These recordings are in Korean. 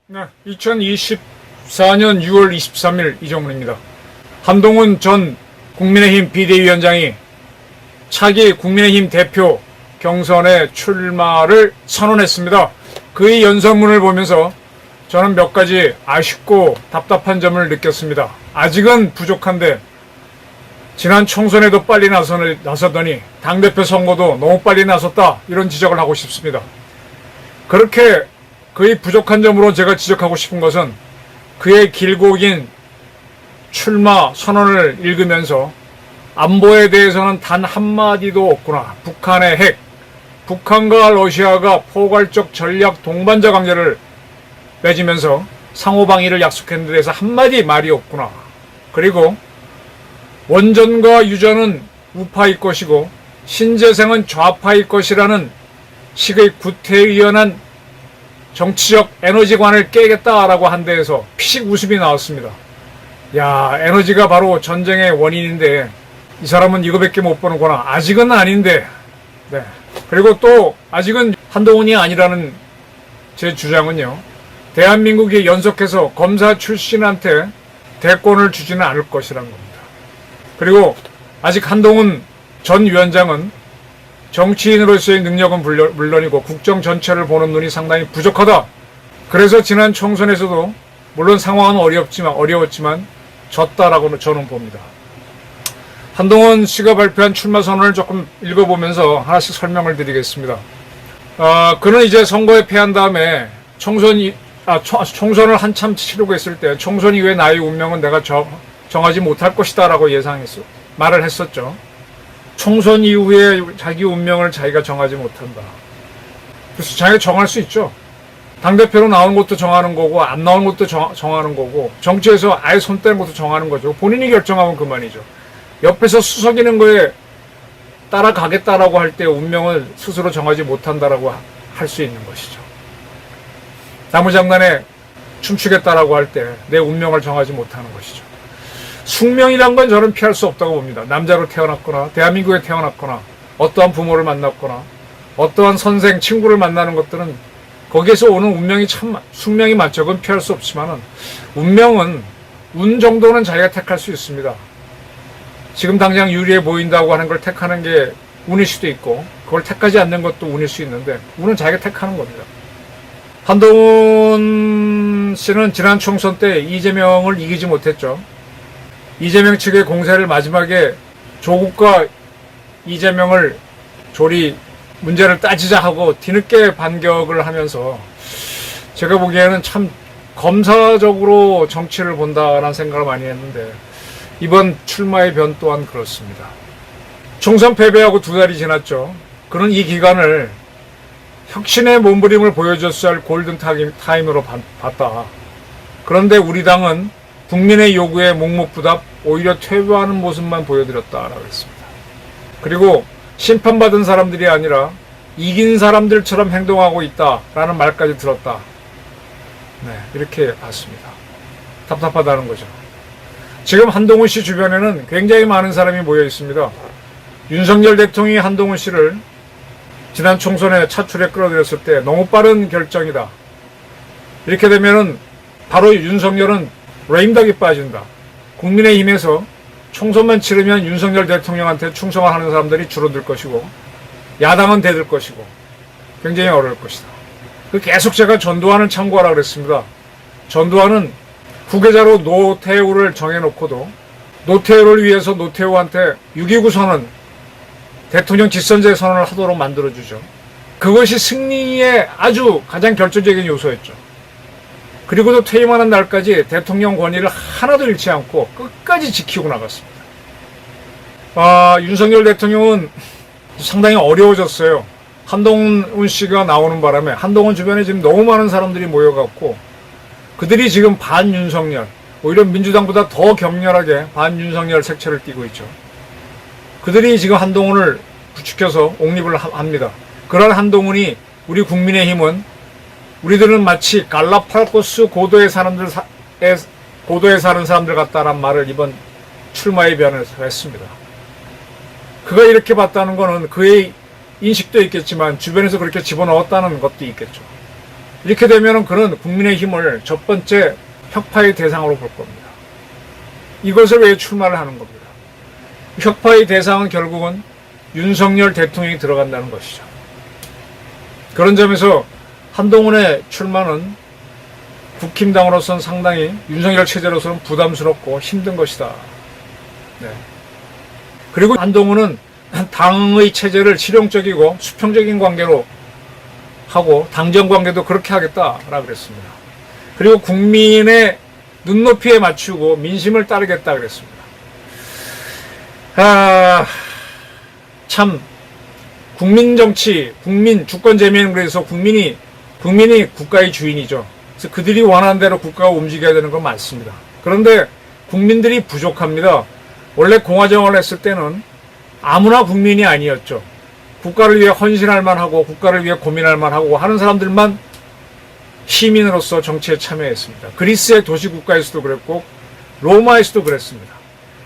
네, 2024년 6월 23일 이정훈입니다. 한동훈 전 국민의힘 비대위원장이 차기 국민의힘 대표 경선에 출마를 선언했습니다. 그의 연설문을 보면서 저는 몇 가지 아쉽고 답답한 점을 느꼈습니다. 아직은 부족한데 지난 총선에도 빨리 나서더니 당대표 선거도 너무 빨리 나섰다, 이런 지적을 하고 싶습니다. 그렇게 그의 부족한 점으로 제가 지적하고 싶은 것은 그의 길고 긴 출마 선언을 읽으면서 안보에 대해서는 단 한마디도 없구나. 북한의 핵, 북한과 러시아가 포괄적 전략 동반자 관계를 맺으면서 상호방위를 약속했는 데 대해서 한마디 말이 없구나. 그리고 원전과 유전은 우파일 것이고 신재생은 좌파일 것이라는 식의 구태의연한 정치적 에너지관을 깨겠다라고 한 데에서 피식 웃음이 나왔습니다. 야, 에너지가 바로 전쟁의 원인인데 이 사람은 이거밖에 못 보는구나. 아직은 아닌데. 네. 그리고 또 아직은 한동훈이 아니라는 제 주장은요, 대한민국이 연속해서 검사 출신한테 대권을 주지는 않을 것이라는 겁니다. 그리고 아직 한동훈 전 위원장은 정치인으로서의 능력은 물론이고 국정 전체를 보는 눈이 상당히 부족하다. 그래서 지난 총선에서도 물론 상황은 어려웠지만 졌다라고 저는 봅니다. 한동훈 씨가 발표한 출마 선언을 조금 읽어보면서 하나씩 설명을 드리겠습니다. 그는 이제 선거에 패한 다음에 총선을 한참 치르고 있을 때 총선 이후에 나의 운명은 내가 정하지 못할 것이다 라고 말을 했었죠. 총선 이후에 자기 운명을 자기가 정하지 못한다. 그래서 자기가 정할 수 있죠. 당대표로 나오는 것도 정하는 거고 안 나오는 것도 정하는 거고 정치에서 아예 손 떼는 것도 정하는 거죠. 본인이 결정하면 그만이죠. 옆에서 수석이는 거에 따라가겠다라고 할 때 운명을 스스로 정하지 못한다라고 할 수 있는 것이죠. 나무장난에 춤추겠다라고 할 때 내 운명을 정하지 못하는 것이죠. 숙명이란 건 저는 피할 수 없다고 봅니다. 남자로 태어났거나 대한민국에 태어났거나 어떠한 부모를 만났거나 어떠한 선생, 친구를 만나는 것들은 거기에서 오는 운명이 숙명이 많죠. 그건 피할 수 없지만은 운명은 운 정도는 자기가 택할 수 있습니다. 지금 당장 유리해 보인다고 하는 걸 택하는 게 운일 수도 있고 그걸 택하지 않는 것도 운일 수 있는데 운은 자기가 택하는 겁니다. 한동훈 씨는 지난 총선 때 이재명을 이기지 못했죠. 이재명 측의 공세를 마지막에 조국과 이재명을 조리 문제를 따지자 하고 뒤늦게 반격을 하면서 제가 보기에는 참 검사적으로 정치를 본다라는 생각을 많이 했는데 이번 출마의 변 또한 그렇습니다. 총선 패배하고 2달이 지났죠. 그는 이 기간을 혁신의 몸부림을 보여줬어야 할 골든타임으로 봤다. 그런데 우리 당은 국민의 요구에 묵묵부답 오히려 퇴보하는 모습만 보여드렸다라고 했습니다. 그리고 심판받은 사람들이 아니라 이긴 사람들처럼 행동하고 있다라는 말까지 들었다. 네, 이렇게 봤습니다. 답답하다는 거죠. 지금 한동훈 씨 주변에는 굉장히 많은 사람이 모여 있습니다. 윤석열 대통령이 한동훈 씨를 지난 총선에 차출에 끌어들였을 때 너무 빠른 결정이다. 이렇게 되면은 바로 윤석열은 레임덕이 빠진다. 국민의힘에서 총선만 치르면 윤석열 대통령한테 충성을 하는 사람들이 줄어들 것이고 야당은 대들 것이고 굉장히 어려울 것이다. 계속 제가 전두환을 참고하라 그랬습니다. 전두환은 후계자로 노태우를 정해놓고도 노태우를 위해서 노태우한테 6.29 선언, 대통령 직선제 선언을 하도록 만들어주죠. 그것이 승리의 아주 가장 결정적인 요소였죠. 그리고도 퇴임하는 날까지 대통령 권위를 하나도 잃지 않고 끝까지 지키고 나갔습니다. 윤석열 대통령은 상당히 어려워졌어요. 한동훈 씨가 나오는 바람에 한동훈 주변에 지금 너무 많은 사람들이 모여갖고 그들이 지금 반윤석열, 오히려 민주당보다 더 격렬하게 반윤석열 색채를 띠고 있죠. 그들이 지금 한동훈을 부추겨서 옹립을 합니다. 그런 한동훈이 우리 국민의힘은 우리들은 마치 갈라파고스 고도에 사는 사람들 같다란 말을 이번 출마의 변을 했습니다. 그가 이렇게 봤다는 것은 그의 인식도 있겠지만 주변에서 그렇게 집어넣었다는 것도 있겠죠. 이렇게 되면 그는 국민의힘을 첫 번째 혁파의 대상으로 볼 겁니다. 이것을 왜 출마를 하는 겁니다. 혁파의 대상은 결국은 윤석열 대통령이 들어간다는 것이죠. 그런 점에서 한동훈의 출마는 국힘당으로서는 상당히 윤석열 체제로서는 부담스럽고 힘든 것이다. 네. 그리고 한동훈은 당의 체제를 실용적이고 수평적인 관계로 하고 당정 관계도 그렇게 하겠다라고 그랬습니다. 그리고 국민의 눈높이에 맞추고 민심을 따르겠다 그랬습니다. 참 국민 정치, 국민 주권 재미는 그래서 국민이 국가의 주인이죠. 그래서 그들이 원하는 대로 국가가 움직여야 되는 건 맞습니다. 그런데 국민들이 부족합니다. 원래 공화정을 했을 때는 아무나 국민이 아니었죠. 국가를 위해 헌신할 만하고 국가를 위해 고민할 만하고 하는 사람들만 시민으로서 정치에 참여했습니다. 그리스의 도시국가에서도 그랬고 로마에서도 그랬습니다.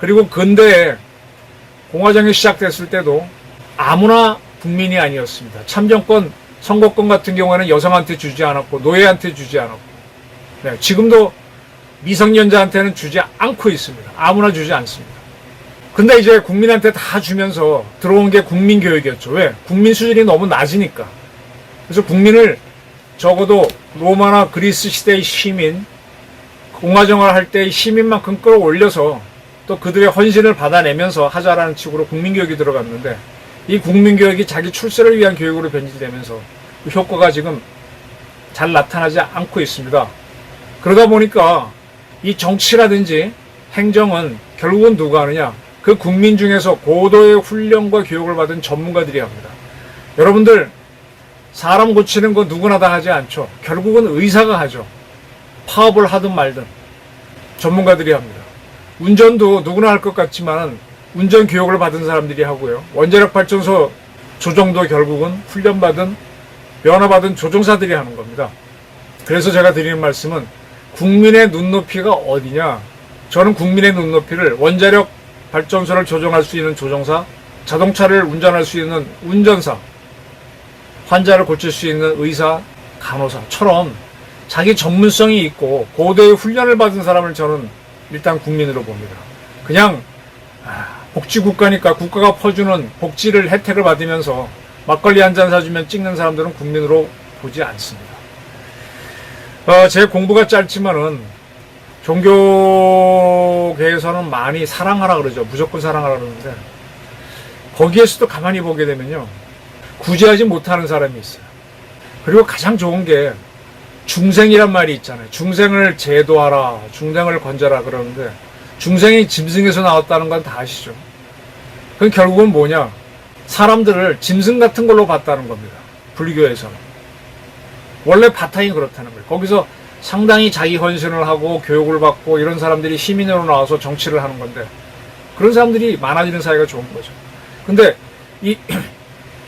그리고 근대에 공화정이 시작됐을 때도 아무나 국민이 아니었습니다. 참정권, 선거권 같은 경우에는 여성한테 주지 않았고 노예한테 주지 않았고 네, 지금도 미성년자한테는 주지 않고 있습니다. 아무나 주지 않습니다. 근데 이제 국민한테 다 주면서 들어온 게 국민교육이었죠. 왜? 국민 수준이 너무 낮으니까. 그래서 국민을 적어도 로마나 그리스 시대의 시민, 공화정을 할 때의 시민만큼 끌어올려서 또 그들의 헌신을 받아내면서 하자라는 식으로 국민교육이 들어갔는데 이 국민교육이 자기 출세를 위한 교육으로 변질되면서 그 효과가 지금 잘 나타나지 않고 있습니다. 그러다 보니까 이 정치라든지 행정은 결국은 누가 하느냐? 그 국민 중에서 고도의 훈련과 교육을 받은 전문가들이 합니다. 여러분들 사람 고치는 거 누구나 다 하지 않죠. 결국은 의사가 하죠. 파업을 하든 말든 전문가들이 합니다. 운전도 누구나 할 것 같지만 운전 교육을 받은 사람들이 하고요. 원자력 발전소 조정도 결국은 훈련받은 면허받은 조종사들이 하는 겁니다. 그래서 제가 드리는 말씀은 국민의 눈높이가 어디냐? 저는 국민의 눈높이를 원자력 발전소를 조종할 수 있는 조종사, 자동차를 운전할 수 있는 운전사, 환자를 고칠 수 있는 의사, 간호사처럼 자기 전문성이 있고 고도의 훈련을 받은 사람을 저는 일단 국민으로 봅니다. 그냥 복지국가니까 국가가 퍼주는 복지를 혜택을 받으면서 막걸리 한 잔 사주면 찍는 사람들은 국민으로 보지 않습니다. 제 공부가 짧지만은 종교계에서는 많이 사랑하라 그러죠. 무조건 사랑하라 그러는데 거기에서도 가만히 보게 되면요. 구제하지 못하는 사람이 있어요. 그리고 가장 좋은 게 중생이란 말이 있잖아요. 중생을 제도하라, 중생을 건져라 그러는데 중생이 짐승에서 나왔다는 건 다 아시죠? 그건 결국은 뭐냐? 사람들을 짐승 같은 걸로 봤다는 겁니다. 불교에서는. 원래 바탕이 그렇다는 거예요. 거기서 상당히 자기 헌신을 하고 교육을 받고 이런 사람들이 시민으로 나와서 정치를 하는 건데 그런 사람들이 많아지는 사회가 좋은 거죠. 근데 이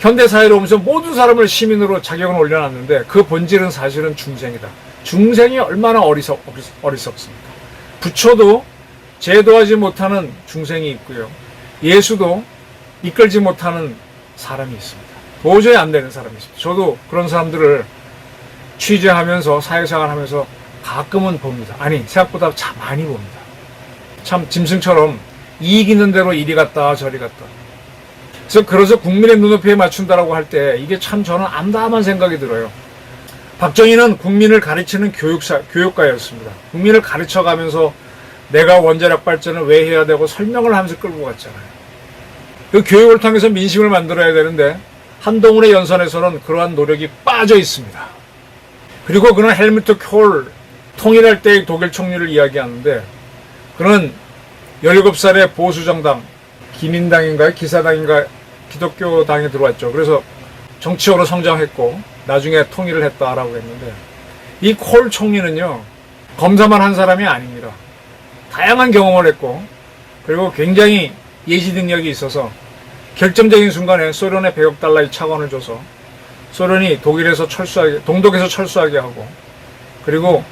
현대사회로 오면서 모든 사람을 시민으로 자격은 올려놨는데 그 본질은 사실은 중생이다. 중생이 얼마나 어리석습니까? 부처도 제도하지 못하는 중생이 있고요. 예수도 이끌지 못하는 사람이 있습니다. 도저히 안 되는 사람이 있습니다. 저도 그런 사람들을 취재하면서 사회생활 하면서 가끔은 봅니다. 아니 생각보다 참 많이 봅니다. 참 짐승처럼 이익 있는 대로 이리 갔다 저리 갔다. 그래서 국민의 눈높이에 맞춘다라고 할 때 이게 참 저는 암담한 생각이 들어요. 박정희는 국민을 가르치는 교육가였습니다. 국민을 가르쳐가면서 내가 원자력 발전을 왜 해야 되고 설명을 하면서 끌고 갔잖아요. 그 교육을 통해서 민심을 만들어야 되는데 한동훈의 연설에서는 그러한 노력이 빠져 있습니다. 그리고 그는 헬무트 콜 통일할 때의 독일 총리를 이야기하는데 그는 17살에 보수정당 기민당인가요? 기사당인가 기독교 당에 들어왔죠. 그래서 정치적으로 성장했고 나중에 통일을 했다라고 했는데 이 콜 총리는요. 검사만 한 사람이 아닙니다. 다양한 경험을 했고 그리고 굉장히 예지 능력이 있어서 결정적인 순간에 소련에 100억 달러의 차관을 줘서 소련이 동독에서 철수하게 하고 그리고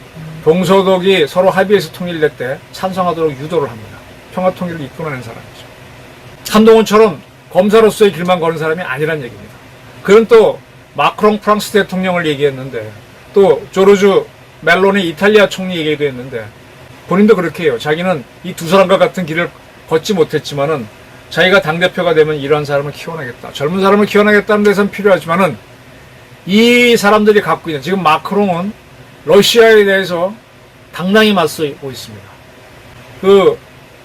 동서독이 서로 합의해서 통일될 때 찬성하도록 유도를 합니다. 평화통일을 이끌어낸 사람이죠. 한동훈처럼 검사로서의 길만 걸은 사람이 아니란 얘기입니다. 그는 또 마크롱 프랑스 대통령을 얘기했는데, 또 조르주 멜로니 이탈리아 총리 얘기도 했는데, 본인도 그렇게 해요. 자기는 이 두 사람과 같은 길을 걷지 못했지만은 자기가 당대표가 되면 이런 사람을 키워내겠다, 젊은 사람을 키워내겠다는 데선 필요하지만은 이 사람들이 갖고 있는, 지금 마크롱은 러시아에 대해서 당당히 맞서고 있습니다. 그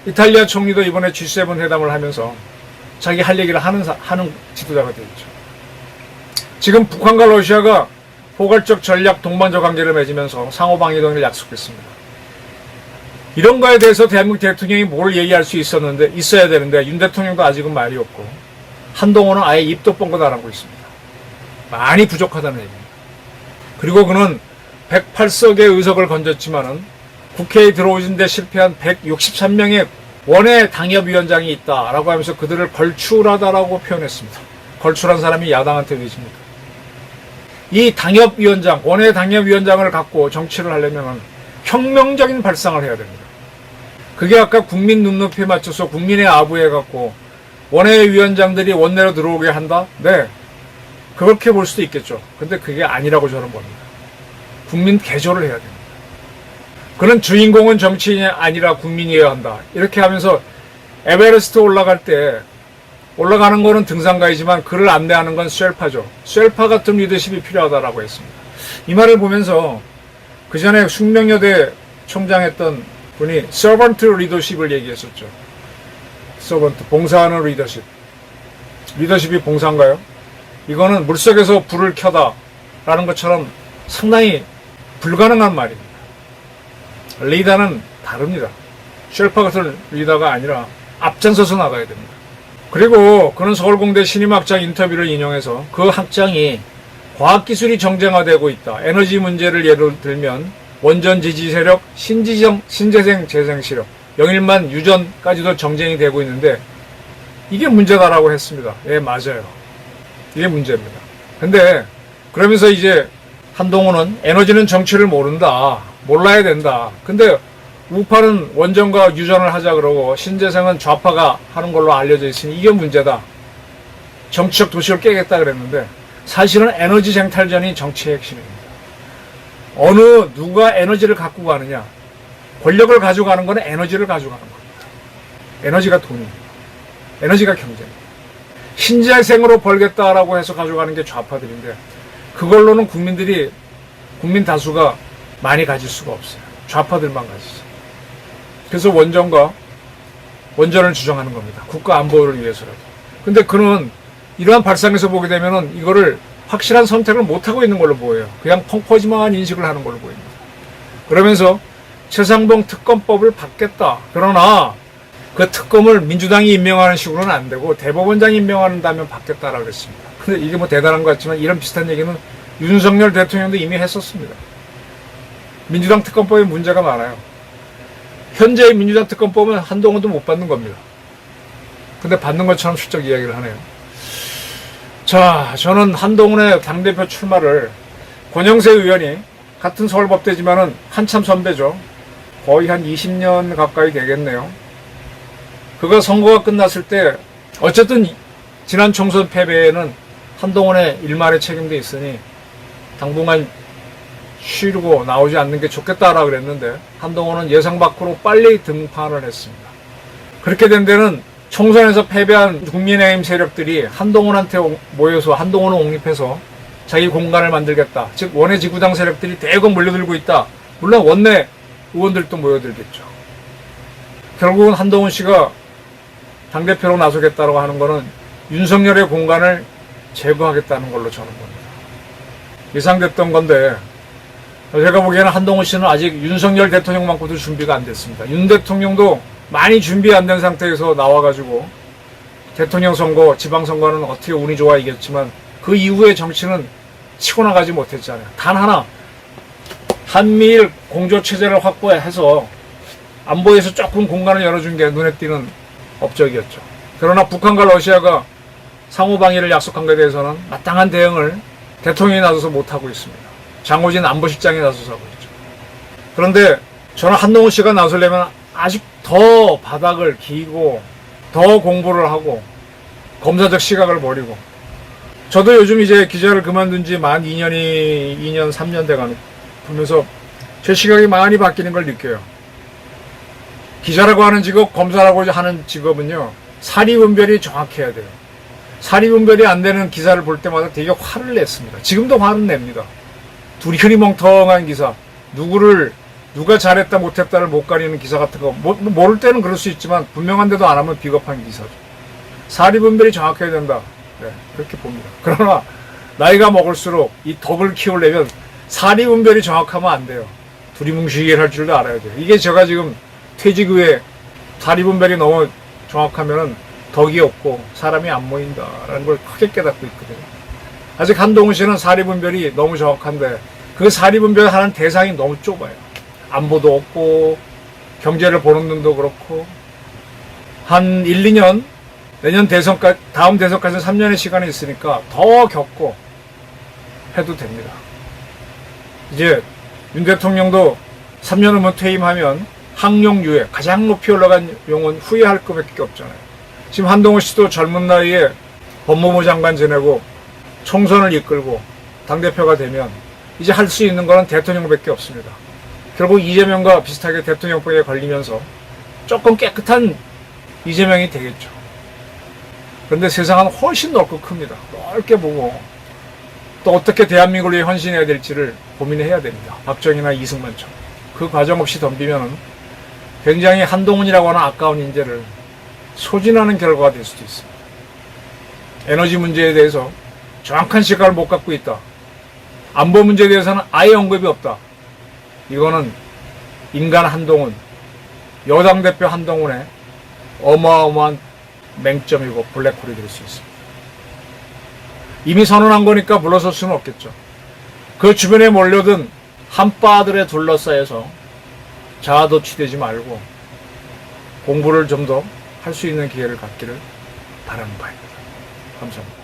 이탈리아 총리도 이번에 G7 회담을 하면서 자기 할 얘기를 하는 지도자가 되겠죠. 지금 북한과 러시아가 포괄적 전략 동반자 관계를 맺으면서 상호방위 동맹을 약속했습니다. 이런 거에 대해서 대한민국 대통령이 뭘 얘기할 수 있어야 되는데 윤 대통령도 아직은 말이 없고 한동훈은 아예 입도 뻥긋 안 하고 있습니다. 많이 부족하다는 얘기입니다. 그리고 그는 108석의 의석을 건졌지만은 국회에 들어오신 데 실패한 163명의 원외 당협위원장이 있다라고 하면서 그들을 걸출하다라고 표현했습니다. 걸출한 사람이 야당한테 계십니다. 이 당협위원장, 원외 당협위원장을 갖고 정치를 하려면 혁명적인 발상을 해야 됩니다. 그게 아까 국민 눈높이에 맞춰서 국민의 아부해 갖고 원외 위원장들이 원내로 들어오게 한다? 네, 그렇게 볼 수도 있겠죠. 근데 그게 아니라고 저는 봅니다. 국민 개조를 해야 됩니다. 그는 주인공은 정치인이 아니라 국민이어야 한다, 이렇게 하면서 에베레스트 올라갈 때 올라가는 거는 등산가이지만 그를 안내하는 건 쉘파죠. 쉘파 같은 리더십이 필요하다라고 했습니다. 이 말을 보면서 그 전에 숙명여대 총장했던 분이 서번트 리더십을 얘기했었죠. 서번트, 봉사하는 리더십. 리더십이 봉사인가요? 이거는 물속에서 불을 켜다 라는 것처럼 상당히 불가능한 말입니다. 리더는 다릅니다. 쉘파 같은 리더가 아니라 앞장서서 나가야 됩니다. 그리고 그는 서울공대 신임학장 인터뷰를 인용해서 그 학장이 과학기술이 정쟁화되고 있다, 에너지 문제를 예로 들면 원전 지지 세력, 신재생 재생 시력, 영일만 유전까지도 정쟁이 되고 있는데 이게 문제다라고 했습니다. 예, 맞아요. 이게 문제입니다. 근데 그러면서 이제 한동훈은 에너지는 정치를 모른다, 몰라야 된다. 근데 우파는 원전과 유전을 하자 그러고 신재생은 좌파가 하는 걸로 알려져 있으니 이게 문제다, 정치적 도시를 깨겠다 그랬는데 사실은 에너지 쟁탈전이 정치의 핵심입니다. 누가 에너지를 갖고 가느냐, 권력을 가져가는 건 에너지를 가져가는 겁니다. 에너지가 돈입니다. 에너지가 경제입니다. 신재생으로 벌겠다라고 해서 가져가는 게 좌파들인데 그걸로는 국민 다수가 많이 가질 수가 없어요. 좌파들만 가지죠. 그래서 원전을 주장하는 겁니다. 국가 안보를 위해서라도. 근데 그는 이러한 발상에서 보게 되면은 이거를 확실한 선택을 못하고 있는 걸로 보여요. 그냥 펑퍼짐한 인식을 하는 걸로 보입니다. 그러면서 최상봉 특검법을 받겠다. 그러나 그 특검을 민주당이 임명하는 식으로는 안 되고 대법원장이 임명한다면 받겠다라고 그랬습니다. 근데 이게 뭐 대단한 것 같지만 이런 비슷한 얘기는 윤석열 대통령도 이미 했었습니다. 민주당 특검법에 문제가 많아요. 현재의 민주당 특검법은 한동훈도 못 받는 겁니다. 근데 받는 것처럼 실적 이야기를 하네요. 자, 저는 한동훈의 당대표 출마를 권영세 의원이 같은 서울법대지만은 한참 선배죠. 거의 한 20년 가까이 되겠네요. 그가 선거가 끝났을 때 어쨌든 지난 총선 패배에는 한동훈의 일말의 책임도 있으니 당분간 쉬고 나오지 않는 게 좋겠다라고 그랬는데 한동훈은 예상 밖으로 빨리 등판을 했습니다. 그렇게 된 데는 총선에서 패배한 국민의힘 세력들이 한동훈한테 모여서 한동훈을 옹립해서 자기 공간을 만들겠다. 즉 원외 지구당 세력들이 대거 몰려들고 있다. 물론 원내 의원들도 모여들겠죠. 결국은 한동훈 씨가 당대표로 나서겠다고 하는 거는 윤석열의 공간을 제거하겠다는 걸로 저는 봅니다. 예상됐던 건데 제가 보기에는 한동훈 씨는 아직 윤석열 대통령만큼도 준비가 안 됐습니다. 윤 대통령도 많이 준비 안 된 상태에서 나와가지고 대통령 선거, 지방선거는 어떻게 운이 좋아 이겼지만 그 이후의 정치는 치고 나가지 못했잖아요. 단 하나, 한미일 공조체제를 확보해서 안보에서 조금 공간을 열어준 게 눈에 띄는 업적이었죠. 그러나 북한과 러시아가 상호방위를 약속한 것에 대해서는 마땅한 대응을 대통령이 나서서 못하고 있습니다. 장호진 안보실장이 나서서 하고 있죠. 그런데 저는 한동훈 씨가 나서려면 아직 더 바닥을 기고 더 공부를 하고 검사적 시각을 버리고, 저도 요즘 이제 기자를 그만둔 지 만 2년 3년 돼가면서 제 시각이 많이 바뀌는 걸 느껴요. 기자라고 하는 직업, 검사라고 하는 직업은요, 사리분별이 정확해야 돼요. 사리분별이 안 되는 기사를 볼 때마다 되게 화를 냈습니다. 지금도 화는 냅니다. 둘이 흐리멍텅한 기사, 누가 잘했다 못했다를 못 가리는 기사 같은 거, 모를 때는 그럴 수 있지만 분명한데도 안 하면 비겁한 기사죠. 사리분별이 정확해야 된다. 네, 그렇게 봅니다. 그러나 나이가 먹을수록 이 덕을 키우려면 사리분별이 정확하면 안 돼요. 두리뭉실하게 할 줄도 알아야 돼요. 이게 제가 지금 퇴직 후에 사리분별이 너무 정확하면은 덕이 없고 사람이 안 모인다라는 걸 크게 깨닫고 있거든요. 아직 한동훈 씨는 사리분별이 너무 정확한데 그 사리분별하는 대상이 너무 좁아요. 안보도 없고 경제를 보는 눈도 그렇고, 한 1, 2년, 내년 대선까지, 다음 대선까지 3년의 시간이 있으니까 더 겪고 해도 됩니다. 이제 윤 대통령도 3년 후면 퇴임하면 학용유예, 가장 높이 올라간 용은 후회할 것밖에 없잖아요. 지금 한동훈 씨도 젊은 나이에 법무부 장관 지내고 총선을 이끌고 당대표가 되면 이제 할 수 있는 거는 대통령밖에 없습니다. 결국 이재명과 비슷하게 대통령병에 걸리면서 조금 깨끗한 이재명이 되겠죠. 그런데 세상은 훨씬 넓고 큽니다. 넓게 보고 또 어떻게 대한민국을 위해 헌신해야 될지를 고민해야 됩니다. 박정희나 이승만처럼. 그 과정 없이 덤비면 굉장히 한동훈이라고 하는 아까운 인재를 소진하는 결과가 될 수도 있습니다. 에너지 문제에 대해서 정확한 시각을 못 갖고 있다. 안보 문제에 대해서는 아예 언급이 없다. 이거는 인간 한동훈, 여당 대표 한동훈의 어마어마한 맹점이고 블랙홀이 될 수 있습니다. 이미 선언한 거니까 물러설 수는 없겠죠. 그 주변에 몰려든 한빠들에 둘러싸여서 자아도취되지 말고 공부를 좀 더 할 수 있는 기회를 갖기를 바라는 바입니다. 감사합니다.